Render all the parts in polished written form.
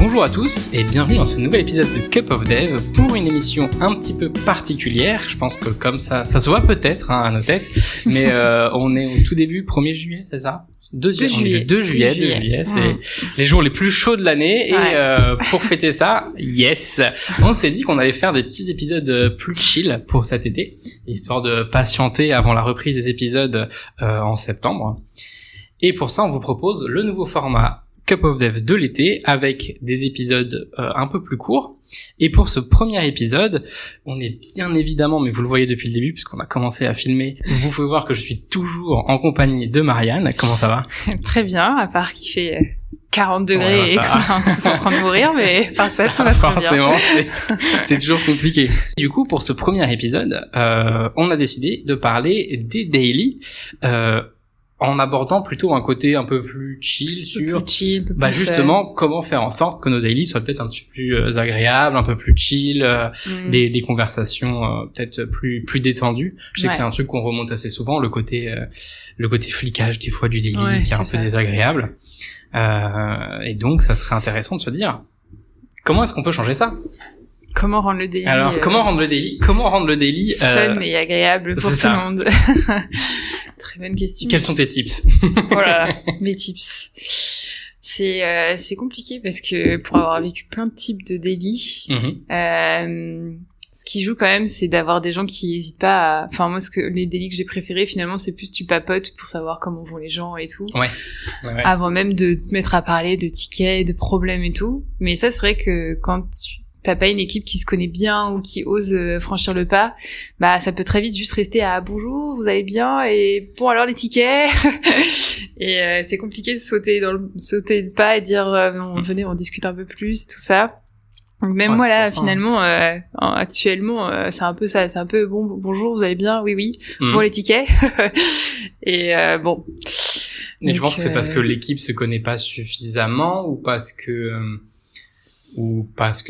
Bonjour à tous et bienvenue dans ce nouvel épisode de Cup of Dev pour une émission un petit peu particulière. Je pense que comme ça se voit peut-être à nos têtes, mais on est au tout début, 1er juillet, c'est ça ? 2 juillet, 2 juillet, c'est les jours les plus chauds de l'année et pour fêter ça, on s'est dit qu'on allait faire des petits épisodes plus chill pour cet été, histoire de patienter avant la reprise des épisodes en septembre. Et pour ça, on vous propose le nouveau format Cup of Dev de l'été avec des épisodes un peu plus courts. Et pour ce premier épisode, on est bien évidemment, mais vous le voyez depuis le début puisqu'on a commencé à filmer, vous pouvez voir que je suis toujours en compagnie de Marianne. Comment ça va ? Très bien, à part qu'il fait 40 degrés et qu'on est tous en train de mourir, mais par ça tout va très bien. C'est toujours compliqué. Du coup, pour ce premier épisode, on a décidé de parler des daily, en abordant plutôt un côté un peu plus chill sur justement comment faire en sorte que nos daily soient peut-être un petit peu plus agréables, un peu plus chill, des conversations peut-être plus détendues. Je sais que c'est un truc qu'on remonte assez souvent, le côté flicage des fois du daily qui est un peu désagréable. Et donc ça serait intéressant de se dire comment est-ce qu'on peut changer ça ? Comment rendre le daily comment rendre le daily fun et agréable pour tout le monde. Très bonne question. Quels sont tes tips ? Voilà, mes tips. C'est compliqué parce que pour avoir vécu plein de types de daily, ce qui joue quand même, c'est d'avoir des gens qui hésitent pas à... Enfin, moi, les daily que j'ai préférés, finalement, c'est plus tu papotes pour savoir comment vont les gens et tout. Ouais. Avant même de te mettre à parler de tickets, de problèmes et tout. Mais ça, c'est vrai que quand t'as pas une équipe qui se connaît bien ou qui ose franchir le pas, bah ça peut très vite juste rester à bonjour, vous allez bien et bon alors les tickets et c'est compliqué de sauter le pas et dire venez on discute un peu plus tout ça. Donc même moi là finalement actuellement c'est un peu ça, c'est un peu bon bonjour vous allez bien oui pour les tickets et bon. Et je pense que c'est parce que l'équipe se connaît pas suffisamment ou parce que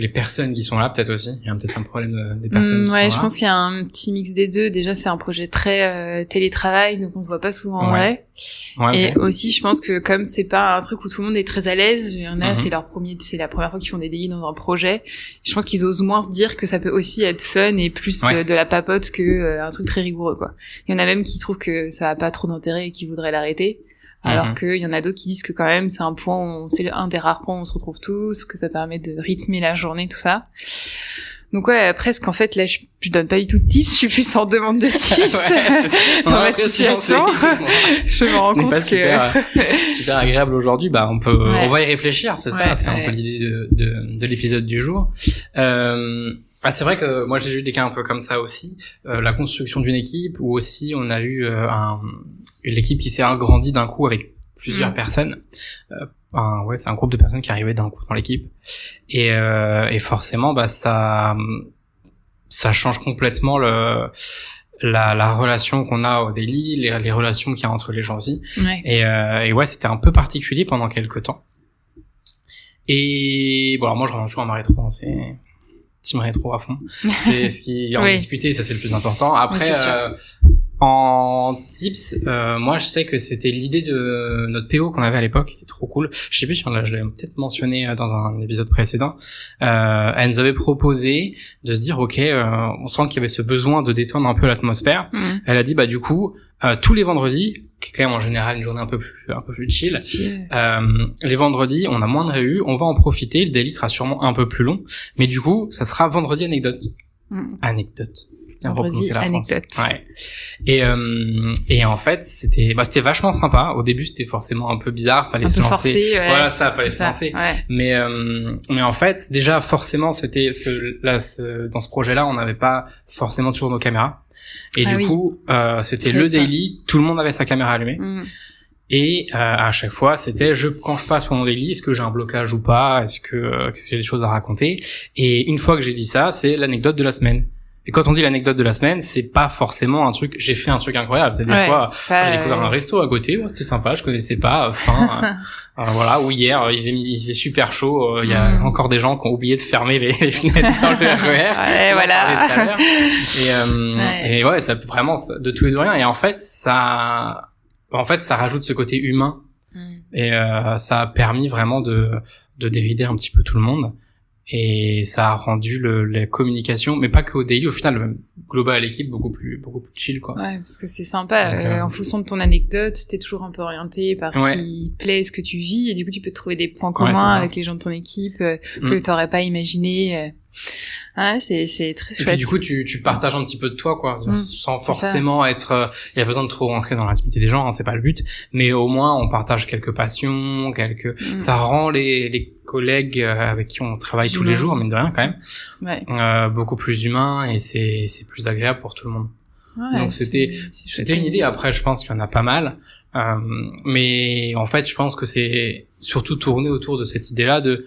les personnes qui sont là, peut-être aussi. Il y a peut-être un problème des personnes qui sont là. Je pense qu'il y a un petit mix des deux. Déjà, c'est un projet très télétravail, donc on se voit pas souvent en vrai. Et aussi, je pense que comme c'est pas un truc où tout le monde est très à l'aise, il y en a, c'est la première fois qu'ils font des daily dans un projet. Je pense qu'ils osent moins se dire que ça peut aussi être fun et plus de la papote que un truc très rigoureux, quoi. Il y en a même qui trouvent que ça a pas trop d'intérêt et qui voudraient l'arrêter. Alors qu'il y en a d'autres qui disent que quand même c'est c'est un des rares points où on se retrouve tous, que ça permet de rythmer la journée, tout ça. Donc presque en fait là je donne pas du tout de tips, je suis plus en demande de tips dans ma situation. Je me rends compte que super agréable aujourd'hui, bah on va y réfléchir, c'est ça, c'est un peu l'idée de l'épisode du jour. C'est vrai que moi j'ai eu des cas un peu comme ça aussi, la construction d'une équipe où aussi on a eu l'équipe qui s'est agrandie d'un coup avec plusieurs personnes. C'est un groupe de personnes qui arrivaient d'un coup dans l'équipe et forcément bah ça change complètement la relation qu'on a au daily, les relations qu'il y a entre les gens aussi. Et c'était un peu particulier pendant quelques temps. Et bon alors moi je reviens toujours à ma rétro, c'est team rétro à fond. C'est ce qui en discuter, ça c'est le plus important. Après en tips, moi je sais que c'était l'idée de notre PO qu'on avait à l'époque, qui était trop cool. Je sais plus si je l'avais peut-être mentionné dans un épisode précédent. Elle nous avait proposé de se dire on sent qu'il y avait ce besoin de détendre un peu l'atmosphère. Elle a dit bah du coup tous les vendredis, qui est quand même en général une journée un peu plus chill. Les vendredis, on a moins de réus, on va en profiter, le daily sera sûrement un peu plus long, mais du coup, ça sera vendredi anecdote. Anecdote. Vendredi anecdote. Et en fait, c'était vachement sympa. Au début, c'était forcément un peu bizarre, fallait se lancer. Fallait se lancer. Mais en fait, déjà forcément, c'était parce que là dans ce projet-là, on n'avait pas forcément toujours nos caméras. Et du coup, c'était le daily, tout le monde avait sa caméra allumée. Et à chaque fois, c'était quand je passe pour mon daily, est-ce que j'ai un blocage ou pas, est-ce que j'ai des choses à raconter. Et une fois que j'ai dit ça, c'est l'anecdote de la semaine. Et quand on dit l'anecdote de la semaine, c'est pas forcément un truc, j'ai fait un truc incroyable. C'est des fois, j'ai découvert un resto à côté, c'était sympa, je connaissais pas, ou hier, il faisait super chaud, il y a encore des gens qui ont oublié de fermer les fenêtres dans le RER. Voilà. Et ça peut vraiment, de tout et de rien. Et en fait, ça rajoute ce côté humain Et ça a permis vraiment de dérider un petit peu tout le monde. Et ça a rendu les communications, mais pas que au daily, au final, même global à l'équipe, beaucoup plus chill, quoi. Ouais, parce que c'est sympa. En fonction de ton anecdote, t'es toujours un peu orienté par ce qui te plaît, ce que tu vis, et du coup, tu peux trouver des points communs avec les gens de ton équipe que t'aurais pas imaginé. Ouais, c'est très chouette. Et puis du coup, tu partages un petit peu de toi, quoi, sans forcément être. Il y a besoin de trop rentrer dans l'intimité des gens, hein, c'est pas le but. Mais au moins, on partage quelques passions, ça rend les collègues avec qui on travaille tous les jours, mine de rien, quand même, beaucoup plus humains, et c'est plus agréable pour tout le monde. Ouais, donc c'était une idée. Après, je pense qu'il y en a pas mal. Mais en fait, je pense que c'est surtout tourné autour de cette idée-là de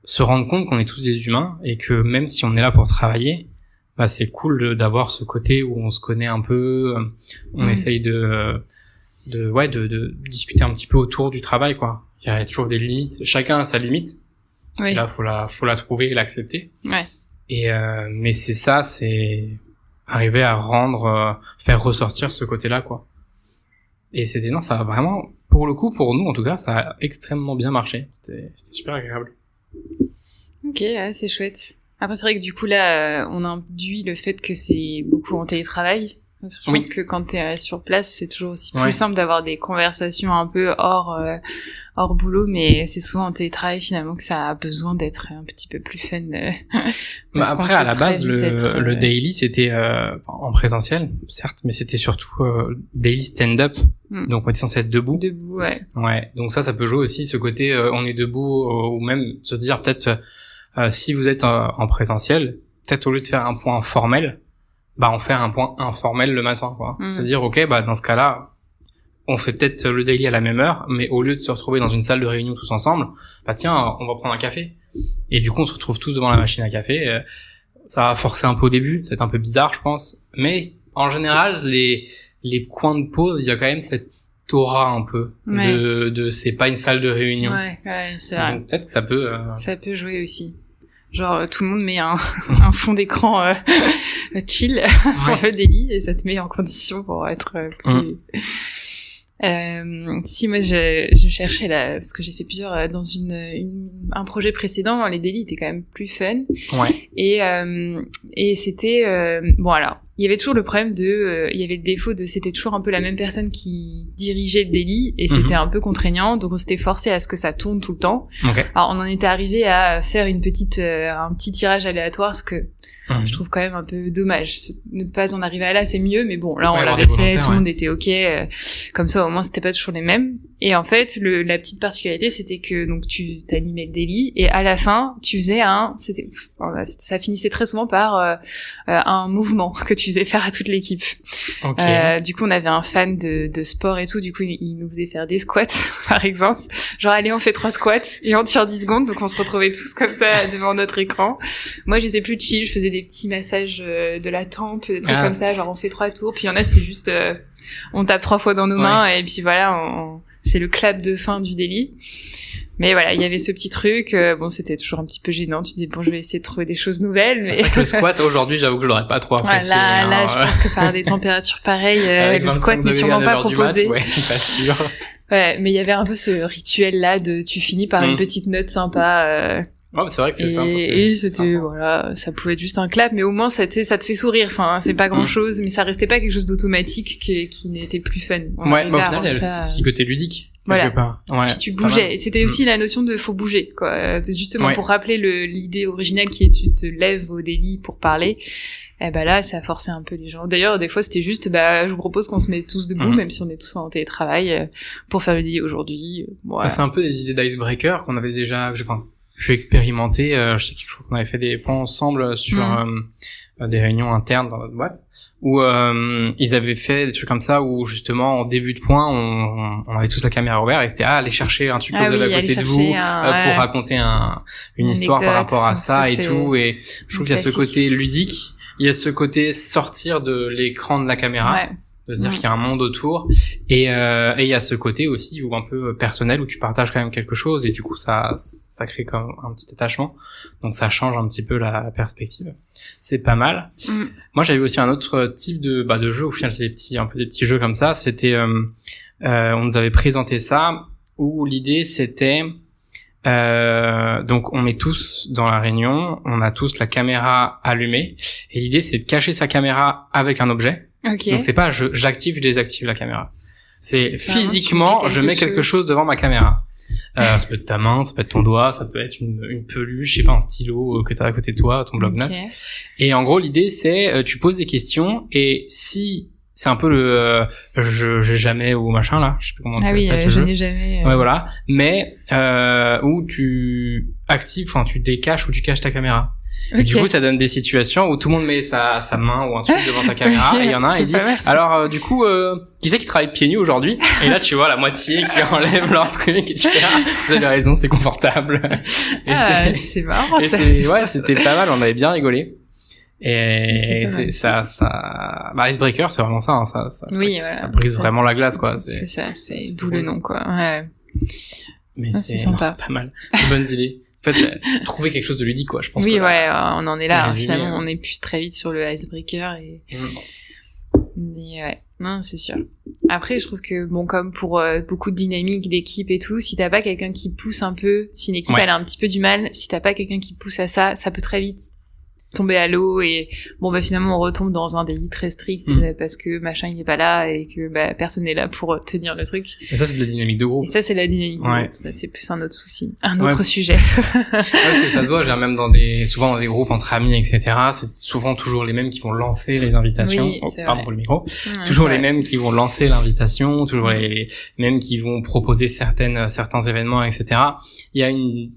se rendre compte qu'on est tous des humains et que même si on est là pour travailler, bah c'est cool d'avoir ce côté où on se connaît un peu, on essaye de discuter un petit peu autour du travail, quoi. Il y a toujours des limites, chacun a sa limite. Oui. Et là faut la trouver et l'accepter. Ouais. Et mais c'est arriver à faire ressortir ce côté-là, quoi. Et ça a vraiment, pour le coup, pour nous en tout cas, ça a extrêmement bien marché. C'était super agréable. Ok, ouais, c'est chouette. Après, c'est vrai que du coup, là, on induit le fait que c'est beaucoup en télétravail. Je pense que quand t'es sur place, c'est toujours aussi plus simple d'avoir des conversations un peu hors boulot, mais c'est souvent en télétravail finalement que ça a besoin d'être un petit peu plus fun. Après, à la base, le daily, c'était en présentiel, certes, mais c'était surtout daily stand-up. Donc on était censé être debout. Debout, ouais. Ouais. Donc ça peut jouer aussi ce côté on est debout, ou même se dire peut-être si vous êtes en présentiel, peut-être au lieu de faire un point formel, bah on fait un point informel le matin, quoi. Se dire ok, bah dans ce cas-là, on fait peut-être le daily à la même heure, mais au lieu de se retrouver dans une salle de réunion tous ensemble, bah tiens, on va prendre un café. Et du coup, on se retrouve tous devant la machine à café. Ça va forcer un peu au début, c'est un peu bizarre, je pense, mais en général, les coins de pause, il y a quand même cette aura un peu de c'est pas une salle de réunion. Ouais, c'est vrai. Donc peut-être que ça peut ça peut jouer aussi. Genre tout le monde met un fond d'écran chill pour le daily et ça te met en condition pour être plus si moi je cherchais là parce que j'ai fait plusieurs dans un projet précédent, les daily étaient quand même plus fun. Ouais. Et c'était bon alors il y avait toujours le problème il y avait le défaut c'était toujours un peu la même personne qui dirigeait le daily et c'était un peu contraignant, donc on s'était forcé à ce que ça tourne tout le temps. Okay. Alors on en était arrivé à faire un petit tirage aléatoire, ce que je trouve quand même un peu dommage. Ne pas en arriver à là, c'est mieux, mais bon, là on l'avait fait, tout le monde était ok, comme ça au moins c'était pas toujours les mêmes. Et en fait, la petite particularité, c'était que donc tu t'animais le daily et à la fin, tu faisais ça finissait très souvent par un mouvement que tu faisais faire à toute l'équipe. Okay. Du coup, on avait un fan de sport et tout, du coup, il nous faisait faire des squats, par exemple. Genre, allez, on fait 3 squats et on tire 10 secondes, donc on se retrouvait tous comme ça devant notre écran. Moi, j'étais plus chill, je faisais des petits massages de la tempe, des trucs comme ça, genre on fait 3 tours, puis il y en a, c'était juste, on tape 3 fois dans nos mains et puis voilà, c'est le clap de fin du daily. Mais voilà, il y avait ce petit truc, bon, c'était toujours un petit peu gênant, tu dis bon, je vais essayer de trouver des choses nouvelles, mais... C'est vrai que le squat, aujourd'hui, j'avoue que je l'aurais pas trop apprécié. Là, je pense que par des températures pareilles, le squat n'est sûrement pas proposé. Ouais, pas sûr. Ouais, mais il y avait un peu ce rituel-là de, tu finis par une petite note sympa, Ouais, mais c'est vrai que c'est simple. Et c'était, voilà, ça pouvait être juste un clap, mais au moins, ça te fait sourire. Enfin, c'est pas grand chose, mais ça restait pas quelque chose d'automatique qui n'était plus fun. Ouais, mais au final, il y a le petit côté ludique. Voilà. Ouais, puis tu bougeais. Et c'était aussi la notion de faut bouger, quoi. Justement, pour rappeler l'idée originale qui est tu te lèves au daily pour parler. Eh ben là, ça forçait un peu les gens. D'ailleurs, des fois, c'était juste, je vous propose qu'on se mette tous debout, même si on est tous en télétravail, pour faire le daily aujourd'hui. Voilà. C'est un peu des idées d'icebreaker qu'on avait déjà, je suis expérimenté, je sais quelque chose qu'on avait fait des points ensemble sur des réunions internes dans notre boîte où ils avaient fait des trucs comme ça où justement en début de point on avait tous la caméra ouverte et c'était aller chercher un truc que vous avez à côté de vous pour raconter une histoire par rapport à ça et tout, et je trouve qu'il y a ce côté ludique, il y a ce côté sortir de l'écran de la caméra, de se dire qu'il y a un monde autour, et il y a ce côté aussi où un peu personnel où tu partages quand même quelque chose et du coup ça crée comme un petit attachement, donc ça change un petit peu la perspective. C'est pas mal. Moi j'avais aussi un autre type de jeu, au final c'est des petits jeux comme ça. C'était on nous avait présenté ça où l'idée c'était donc on est tous dans la réunion, on a tous la caméra allumée et l'idée c'est de cacher sa caméra avec un objet. Okay. Donc c'est pas j'active, je désactive la caméra. C'est physiquement je mets quelque chose devant ma caméra. Ça peut être ta main, ça peut être ton doigt, ça peut être une peluche, je sais pas, un stylo que t'as à côté de toi, ton bloc-notes. Okay. Et en gros l'idée c'est tu poses des questions et si c'est un peu le j'ai jamais ou machin là, je sais plus comment ça s'appelle. Ah oui, je n'ai jamais. Ouais voilà, mais où tu actives, enfin tu décaches ou tu caches ta caméra. Okay. Et du coup ça donne des situations où tout le monde met sa main ou un truc devant ta caméra et il y en a un il dit alors du coup qui c'est qui travaille pieds nus aujourd'hui? Et là tu vois la moitié qui enlève leur truc et tu fais vous avez raison, c'est confortable. Et c'est marrant et ça. Ouais, c'était pas mal, on avait bien rigolé. Et ça Icebreaker c'est vraiment ça, hein, ça oui, ça brise vraiment la glace quoi. C'est ça, c'est d'où le nom quoi. Ouais. Mais c'est pas mal. C'est une bonne idée. En fait, trouver quelque chose de ludique quoi, je pense. Oui ouais, on en est là. Finalement, on est plus très vite sur le Icebreaker et. Mais ouais, non c'est sûr. Après, je trouve que bon, comme pour beaucoup de dynamique d'équipe et tout, si t'as pas quelqu'un qui pousse un peu, si une équipe elle a un petit peu du mal, si t'as pas quelqu'un qui pousse à ça, ça peut très vite tomber à l'eau et bon bah finalement on retombe dans un délit très strict parce que machin il est pas là et que bah personne n'est là pour tenir le truc. Et ça c'est de la dynamique de groupe. Et ça c'est la dynamique de groupe, ça c'est plus un autre souci, un autre sujet. Parce que ça se voit, même souvent dans des groupes entre amis etc. C'est souvent toujours les mêmes qui vont lancer les invitations. Oui, pardon pour le micro. Toujours les mêmes qui vont lancer l'invitation, toujours les mêmes qui vont proposer certains événements etc. Il y a une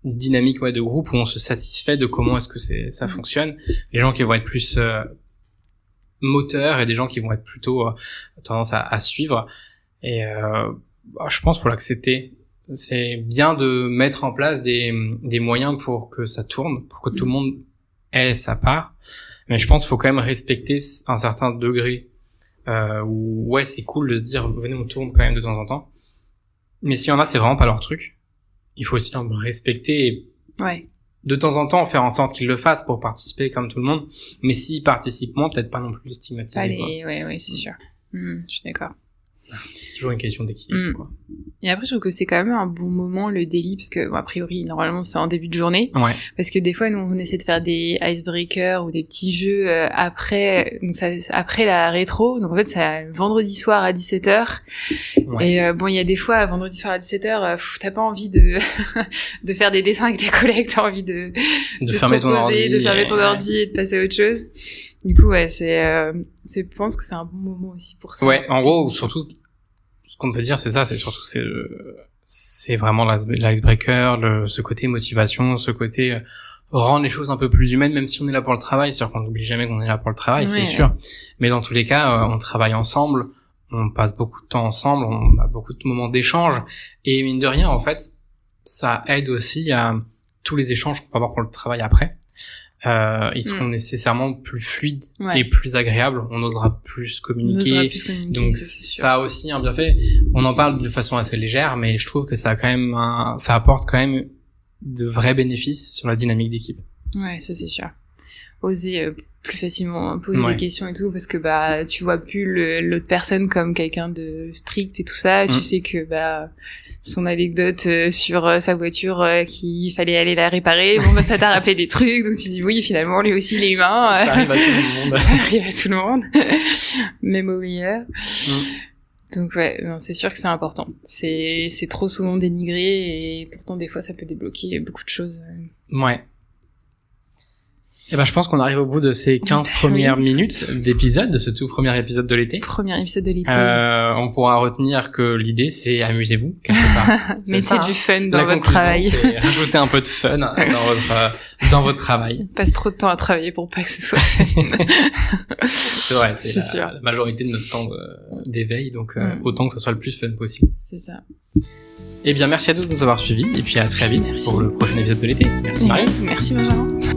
dynamique de groupe où on se satisfait de comment est-ce que ça fonctionne. Les gens qui vont être plus moteurs et des gens qui vont être plutôt tendance à suivre. Et je pense qu'il faut l'accepter. C'est bien de mettre en place des moyens pour que ça tourne, pour que tout le monde ait sa part. Mais je pense qu'il faut quand même respecter un certain degré où c'est cool de se dire venez on tourne quand même de temps en temps. Mais s'il y en a c'est vraiment pas leur truc. Il faut aussi respecter et de temps en temps faire en sorte qu'ils le fassent pour participer comme tout le monde. Mais s'ils participent moins, peut-être pas non plus les stigmatiser. Allez, ouais, c'est sûr. Je suis d'accord. C'est toujours une question d'équilibre, quoi. Et après, je trouve que c'est quand même un bon moment, le daily, parce que, bon, a priori, normalement, c'est en début de journée. Ouais. Parce que des fois, nous, on essaie de faire des icebreakers ou des petits jeux après, donc ça, après la rétro. Donc, en fait, c'est vendredi soir à 17h. Ouais. Et bon, il y a des fois, vendredi soir à 17h, t'as pas envie de faire des dessins avec tes collègues, t'as envie de fermer ton ordi. De fermer ton ordi et de passer à autre chose. Du coup, je pense que c'est un bon moment aussi pour ça. Ouais, en gros, surtout, ce qu'on peut dire, c'est ça, c'est surtout, c'est vraiment l'icebreaker, ce côté motivation, ce côté rendre les choses un peu plus humaines, même si on est là pour le travail. C'est-à-dire qu'on n'oublie jamais qu'on est là pour le travail, c'est sûr. Mais dans tous les cas, on travaille ensemble, on passe beaucoup de temps ensemble, on a beaucoup de moments d'échange. Et mine de rien, en fait, ça aide aussi à tous les échanges qu'on peut avoir pour le travail après. Ils seront nécessairement plus fluides et plus agréables. On osera plus communiquer. Donc ça a aussi un bienfait. On en parle de façon assez légère, mais je trouve que ça a quand même ça apporte quand même de vrais bénéfices sur la dynamique d'équipe. Ouais, ça c'est sûr. Oser plus facilement poser des questions et tout, parce que bah tu vois plus l'autre personne comme quelqu'un de strict et tout ça. Tu sais que bah son anecdote sur sa voiture qu'il fallait aller la réparer, bon bah ça t'a rappelé des trucs, donc tu dis oui finalement lui aussi il est humain. Ça arrive à tout le monde. Ça arrive à tout le monde, même au meilleur. Donc ouais, non, c'est sûr que c'est important. C'est trop souvent dénigré et pourtant des fois ça peut débloquer beaucoup de choses. Ouais. Eh ben, je pense qu'on arrive au bout de ces 15 premières minutes d'épisode, de ce tout premier épisode de l'été. Premier épisode de l'été. On pourra retenir que l'idée, c'est amusez-vous, quelque part. Mettez du fun dans votre travail. C'est rajouter un peu de fun dans votre travail. Passe trop de temps à travailler pour pas que ce soit fun. C'est vrai, c'est la majorité de notre temps d'éveil, donc autant que ce soit le plus fun possible. C'est ça. Eh bien, merci à tous de nous avoir suivis, et puis à très vite pour le prochain épisode de l'été. Merci Marie. Merci Benjamin.